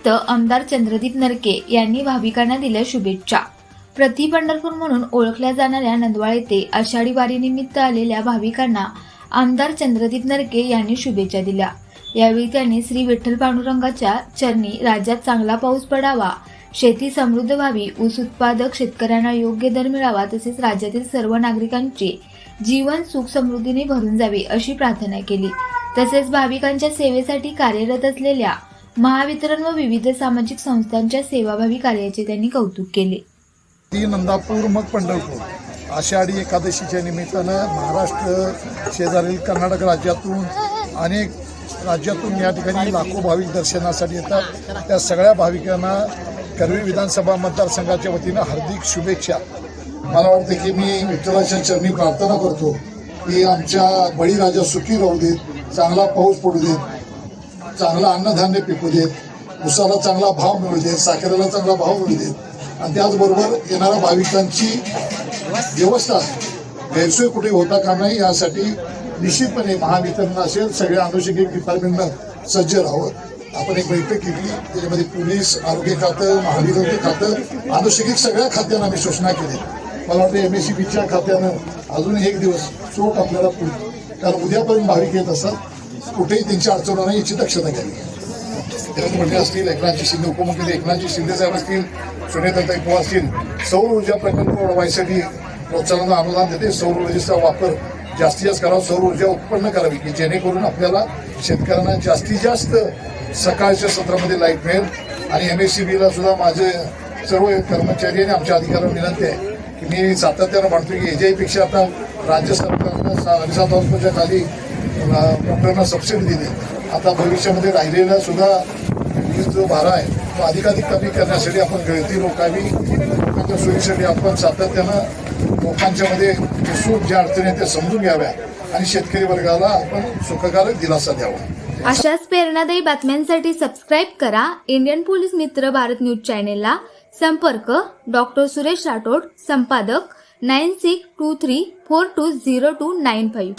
यानिमित्त आमदार चंद्रदीप नरके यांनी भाविकांना दिल्या शुभेच्छा। प्रति पंढरपूर म्हणून ओळखल्या जाणाऱ्या नंदवाळ येथे आषाढी वारीनिमित्त आलेल्या भाविकांना आमदार चंद्रदीप नरके यांनी शुभेच्छा दिल्या। यावेळी त्यांनी श्री विठ्ठल पांडुरंगाच्या चरणी राज्यात चांगला पाऊस पडावा, शेती समृद्ध व्हावी, ऊस उत्पादक शेतकऱ्यांना योग्य दर मिळावा, तसेच राज्यातील सर्व नागरिकांचे जीवन सुख समृद्धीने भरून जावे अशी प्रार्थना केली। तसेच भाविकांच्या सेवेसाठी कार्यरत असलेल्या महावितरण व विविध सामाजिक संस्थांच्या सेवाभावी कार्याचे त्यांनी कौतुक केले। नंदापूर मग पंढरपूर आषाढी एकादशीच्या निमित्तानं महाराष्ट्र शेजारील कर्नाटक राज्यातून अनेक राज्यातून या ठिकाणी लाखो भाविक दर्शनासाठी येतात। त्या सगळ्या भाविकांना कर्वे विधानसभा मतदारसंघाच्या वतीनं हार्दिक शुभेच्छा। मला वाटतं की मी विठ्ठलाच्या चरणी प्रार्थना करतो की आमच्या बळीराजा सुखी राहू देत, चांगला पाऊस पडू देत, चांगलं अन्नधान्य पिकू देत, ऊसाला चांगला भाव मिळू देत, साखरेला चांगला भाव मिळू देत आणि त्याचबरोबर येणाऱ्या भाविकांची व्यवस्था गैरसोय कुठे होता कामा नये यासाठी निश्चितपणे महावितरण असेल, सगळ्या अनुषंगिक डिपार्टमेंटनं सज्ज राहावं। आपण एक बैठक घेतली, त्याच्यामध्ये पोलीस, आरोग्य खातं, महावितरण खातं, अनुषंगिक सगळ्या खात्यांना आम्ही सूचना केली। मला वाटतं MSCBच्या खात्यानं अजून एक दिवस चोख आपल्याला पुढे, कारण उद्यापर्यंत भाविक येत असतात, कुठेही त्यांची अडचण होणार याची दक्षता घ्यावी। देवेंद्र असतील, एकनाथ शिंदे उपमुख्यमंत्री एकनाथ शिंदे साहेब असतील, सुनेत्राताई पवार असतील, सौर ऊर्जा प्रकल्प वाढवायसाठी प्रोत्साहन अनुदान देते। सौर ऊर्जेचा वापर जास्तीत जास्त करावा, सौर ऊर्जा उत्पन्न करावी की जेणेकरून आपल्याला शेतकऱ्यांना जास्तीत जास्त सकाळच्या सत्रामध्ये लाईट मिळेल। आणि MSCBला सुद्धा माझे सर्व कर्मचारी आणि आमच्या अधिकाऱ्यांना विनंती आहे की मी सातत्यानं म्हणतो की AGI आता राज्य सरकारनं 7,500 खाली डॉक्टरांना सबसिडी दिली। आता भविष्यामध्ये राहिलेला सुद्धा जो भार आहे तो अधिकाधिक कमी करण्यासाठी आपण गळती रोखावी, लोकांच्या सोयीसाठी आपण सातत्यानं लोकांच्या मध्ये सुख ज्या अडचणी आहेत त्या समजून घ्याव्या आणि शेतकरी वर्गाला आपण सुखकारक दिलासा द्यावा। अशाच प्रेरणादायी बातम्यांसाठी सबस्क्राईब करा इंडियन पोलीस मित्र भारत न्यूज चॅनेलला। संपर्क डॉक्टर सुरेश राठोड, संपादक 9623420295।